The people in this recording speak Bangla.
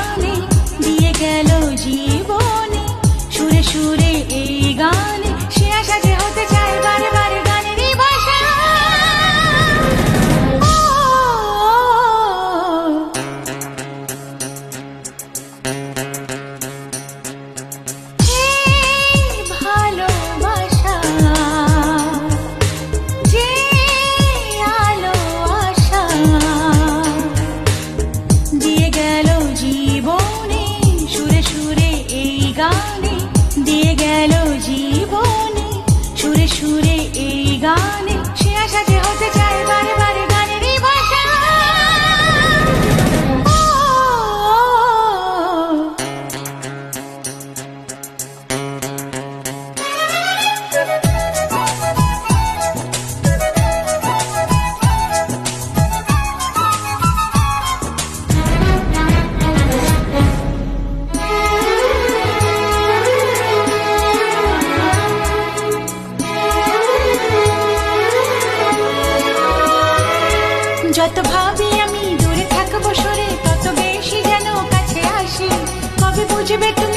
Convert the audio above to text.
গানে দিয়ে গেল জীবনে, সুরে সুরে এই গানে সে আশা যে হতে চায় বারে বারে গানেরই ভাষা। ভালোবাসা যে আলো আশা দিয়ে গেল জীবনে, সুরে সুরে এই গানে দিয়ে গেল জীবনে, সুরে সুরে এই গানে সে আশা যে হতে চায় বারে বারে গানেরই ভাষা। যত ভাবি আমি দূরে থাকবো সরে, তত বেশি যেন কাছে আসি। কবে বুঝবে তুমি